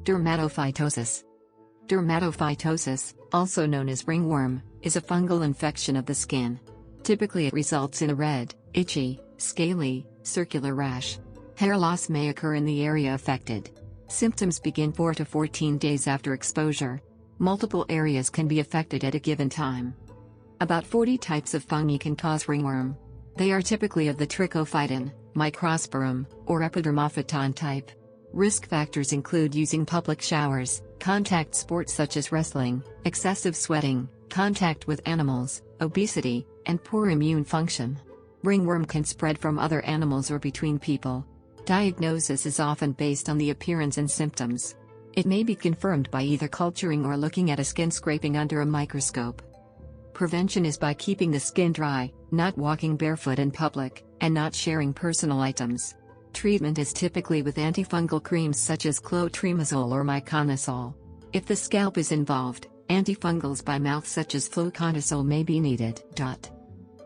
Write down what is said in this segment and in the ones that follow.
Dermatophytosis. Dermatophytosis, also known as ringworm, is a fungal infection of the skin. Typically it results in a red, itchy, scaly, circular rash. Hair loss may occur in the area affected. Symptoms begin 4 to 14 days after exposure. Multiple areas can be affected at a given time. About 40 types of fungi can cause ringworm. They are typically of the trichophyton, Microsporum, or Epidermophyton type. Risk factors include using public showers, contact sports such as wrestling, excessive sweating, contact with animals, obesity, and poor immune function. Ringworm can spread from other animals or between people. Diagnosis is often based on the appearance and symptoms. It may be confirmed by either culturing or looking at a skin scraping under a microscope. Prevention is by keeping the skin dry, not walking barefoot in public, and not sharing personal items. Treatment is typically with antifungal creams such as clotrimazole or miconazole. If the scalp is involved, antifungals by mouth such as fluconazole may be needed.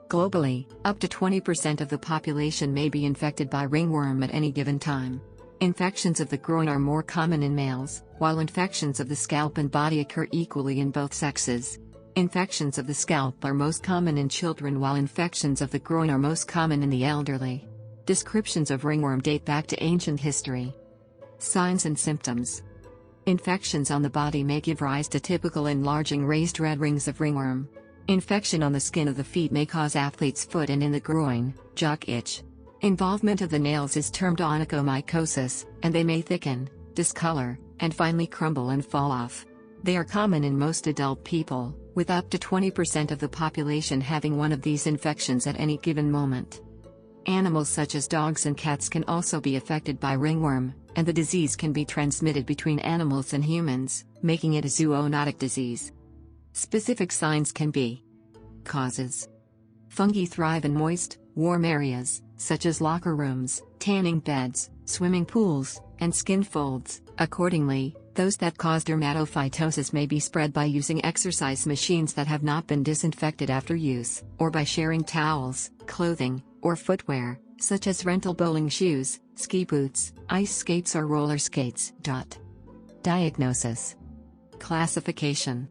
Globally, up to 20% of the population may be infected by ringworm at any given time. Infections of the groin are more common in males, while infections of the scalp and body occur equally in both sexes. Infections of the scalp are most common in children while infections of the groin are most common in the elderly. Descriptions of ringworm date back to ancient history. Signs and symptoms. Infections on the body may give rise to typical enlarging raised red rings of ringworm. Infection on the skin of the feet may cause athlete's foot and in the groin, jock itch. Involvement of the nails is termed onychomycosis, and they may thicken, discolor, and finally crumble and fall off. They are common in most adult people, with up to 20% of the population having one of these infections at any given moment. Animals such as dogs and cats can also be affected by ringworm, and the disease can be transmitted between animals and humans, making it a zoonotic disease. Specific signs can be: causes. Fungi thrive in moist, warm areas, such as locker rooms, tanning beds, swimming pools, and skin folds. Accordingly, those that cause dermatophytosis may be spread by using exercise machines that have not been disinfected after use, or by sharing towels, clothing, or footwear, such as rental bowling shoes, ski boots, ice skates or roller skates. Diagnosis. Classification.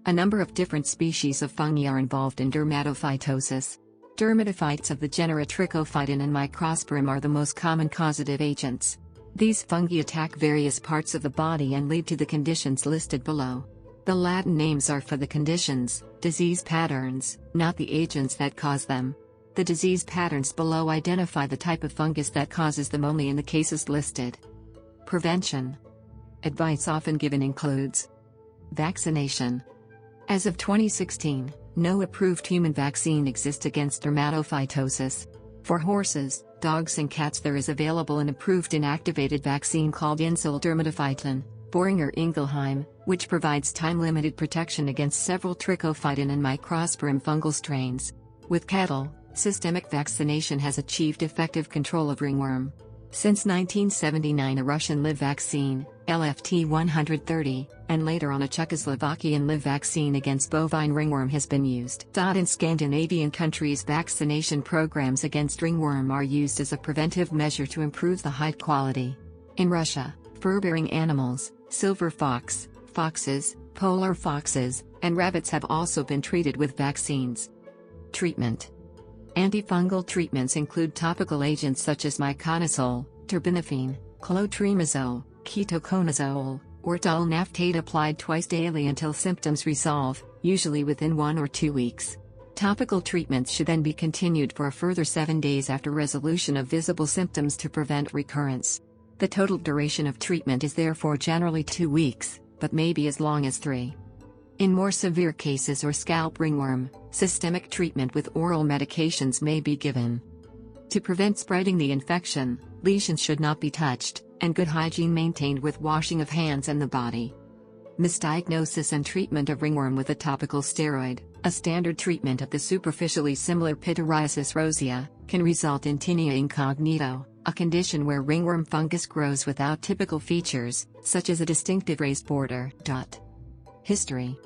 A number of different species of fungi are involved in dermatophytosis. Dermatophytes of the genera Trichophyton and Microsporum are the most common causative agents. These fungi attack various parts of the body and lead to the conditions listed below. The Latin names are for the conditions, disease patterns, not the agents that cause them. The disease patterns below identify the type of fungus that causes them only in the cases listed. Prevention. Advice often given includes vaccination. As of 2016, no approved human vaccine exists against dermatophytosis. For horses, dogs and cats there is available an approved inactivated vaccine called Dermatophyton, Boehringer Ingelheim, which provides time-limited protection against several Trichophyton and Microsporum fungal strains. With cattle, systemic vaccination has achieved effective control of ringworm. Since 1979 a Russian live vaccine, LFT-130, and later on a Czechoslovakian live vaccine against bovine ringworm has been used. In Scandinavian countries vaccination programs against ringworm are used as a preventive measure to improve the hide quality. In Russia, fur-bearing animals, silver fox, foxes, polar foxes, and rabbits have also been treated with vaccines. Treatment. Antifungal treatments include topical agents such as miconazole, terbinafine, clotrimazole, ketoconazole, or dulnaftate applied twice daily until symptoms resolve, usually within 1 or 2 weeks. Topical treatments should then be continued for a further 7 days after resolution of visible symptoms to prevent recurrence. The total duration of treatment is therefore generally 2 weeks, but may be as long as 3. In more severe cases or scalp ringworm, systemic treatment with oral medications may be given. To prevent spreading the infection, lesions should not be touched, and good hygiene maintained with washing of hands and the body. Misdiagnosis and treatment of ringworm with a topical steroid, a standard treatment of the superficially similar pityriasis rosea, can result in tinea incognito, a condition where ringworm fungus grows without typical features, such as a distinctive raised border. History.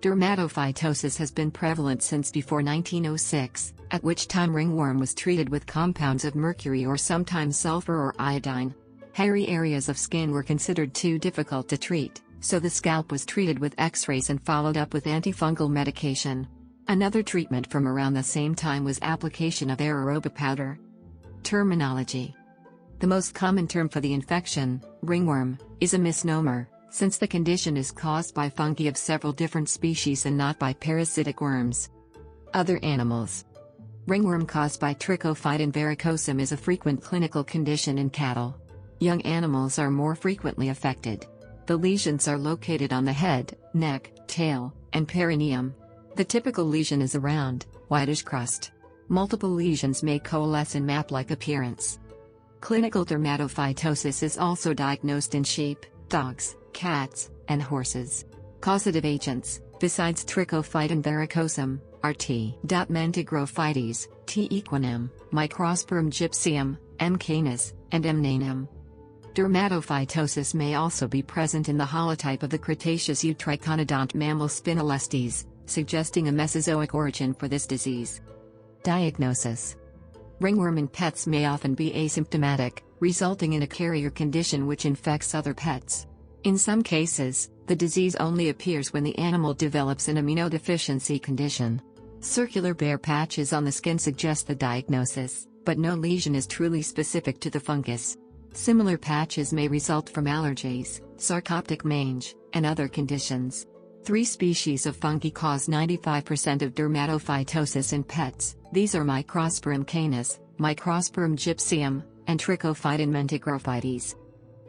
Dermatophytosis has been prevalent since before 1906, at which time ringworm was treated with compounds of mercury or sometimes sulfur or iodine. Hairy areas of skin were considered too difficult to treat, so the scalp was treated with X-rays and followed up with antifungal medication. Another treatment from around the same time was application of aeroba powder. Terminology. The most common term for the infection, ringworm, is a misnomer, since the condition is caused by fungi of several different species and not by parasitic worms. Other animals. Ringworm caused by Trichophyton varicosum is a frequent clinical condition in cattle. Young animals are more frequently affected. The lesions are located on the head, neck, tail, and perineum. The typical lesion is a round, whitish crust. Multiple lesions may coalesce in map-like appearance. Clinical dermatophytosis is also diagnosed in sheep, dogs, cats, and horses. Causative agents, besides Trichophyton varicosum, are T. mentagrophytes, T. equinem, Microsporum gypsum, M. canis, and M. nanum. Dermatophytosis may also be present in the holotype of the Cretaceous eutriconodont mammal Spinelestes, suggesting a Mesozoic origin for this disease. Diagnosis. Ringworm in pets may often be asymptomatic, resulting in a carrier condition which infects other pets. In some cases, the disease only appears when the animal develops an immunodeficiency condition. Circular bare patches on the skin suggest the diagnosis, but no lesion is truly specific to the fungus. Similar patches may result from allergies, sarcoptic mange, and other conditions. 3 species of fungi cause 95% of dermatophytosis in pets. These are Microsporum Canis, Microsporum gypsum, and Trichophyton mentagrophytes.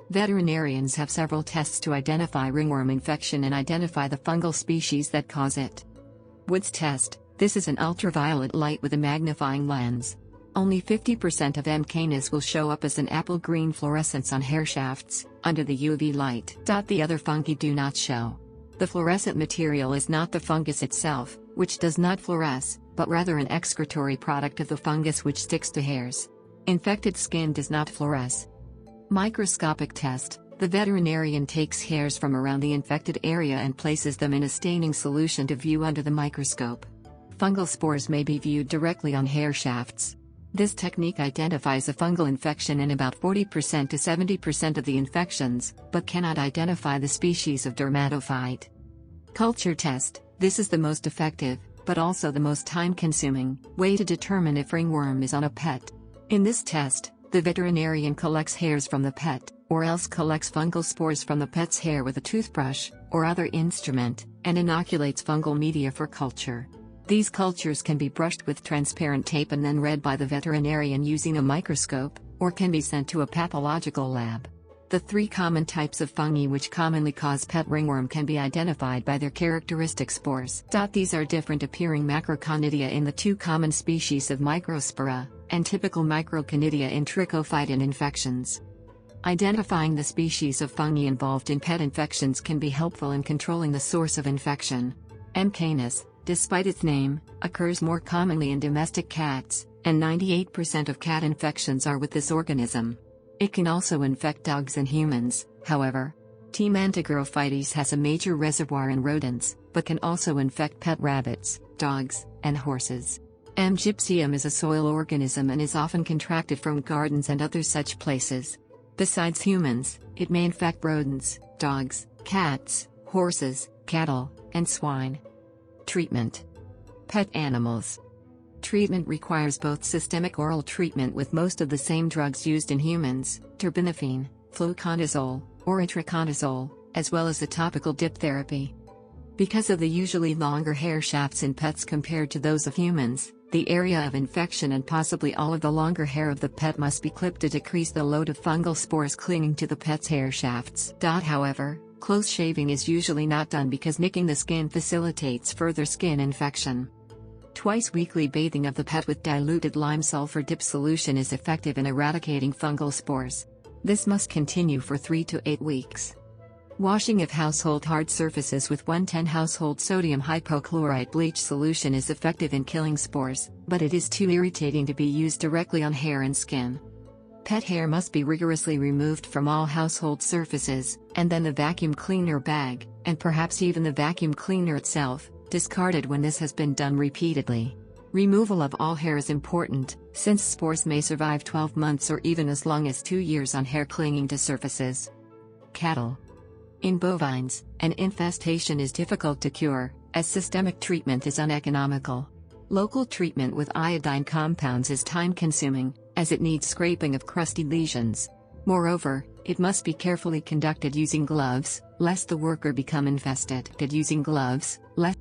Veterinarians have several tests to identify ringworm infection and identify the fungal species that cause it. Wood's test. This is an ultraviolet light with a magnifying lens. Only 50% of M. canis will show up as an apple green fluorescence on hair shafts, under the UV light. The other fungi do not show. The fluorescent material is not the fungus itself, which does not fluoresce, but rather an excretory product of the fungus which sticks to hairs. Infected skin does not fluoresce. Microscopic test. The veterinarian takes hairs from around the infected area and places them in a staining solution to view under the microscope. Fungal spores may be viewed directly on hair shafts. This technique identifies a fungal infection in about 40% to 70% of the infections, but cannot identify the species of dermatophyte. Culture test. This is the most effective, but also the most time-consuming, way to determine if ringworm is on a pet. In this test, the veterinarian collects hairs from the pet, or else collects fungal spores from the pet's hair with a toothbrush, or other instrument, and inoculates fungal media for culture. These cultures can be brushed with transparent tape and then read by the veterinarian using a microscope, or can be sent to a pathological lab. The 3 common types of fungi which commonly cause pet ringworm can be identified by their characteristic spores. These are different appearing macroconidia in the 2 common species of Microspora, and typical microconidia in Trichophyton infections. Identifying the species of fungi involved in pet infections can be helpful in controlling the source of infection. M. canis, despite its name, occurs more commonly in domestic cats, and 98% of cat infections are with this organism. It can also infect dogs and humans, however. T. mentagrophytes has a major reservoir in rodents, but can also infect pet rabbits, dogs, and horses. M. gypsum is a soil organism and is often contracted from gardens and other such places. Besides humans, it may infect rodents, dogs, cats, horses, cattle, and swine. Treatment. Pet animals. Treatment requires both systemic oral treatment with most of the same drugs used in humans, terbinafine, fluconazole, or itraconazole, as well as a topical dip therapy. Because of the usually longer hair shafts in pets compared to those of humans, the area of infection and possibly all of the longer hair of the pet must be clipped to decrease the load of fungal spores clinging to the pet's hair shafts. However, close shaving is usually not done because nicking the skin facilitates further skin infection. Twice weekly bathing of the pet with diluted lime sulfur dip solution is effective in eradicating fungal spores. This must continue for 3 to 8 weeks. Washing of household hard surfaces with 110 household sodium hypochlorite bleach solution is effective in killing spores, but it is too irritating to be used directly on hair and skin. Pet hair must be rigorously removed from all household surfaces, and then the vacuum cleaner bag, and perhaps even the vacuum cleaner itself, discarded when this has been done repeatedly. Removal of all hair is important, since spores may survive 12 months or even as long as 2 years on hair clinging to surfaces. Cattle. In bovines, an infestation is difficult to cure, as systemic treatment is uneconomical. Local treatment with iodine compounds is time-consuming, as it needs scraping of crusty lesions. Moreover, it must be carefully conducted using gloves, lest the worker become infested. Using gloves, lest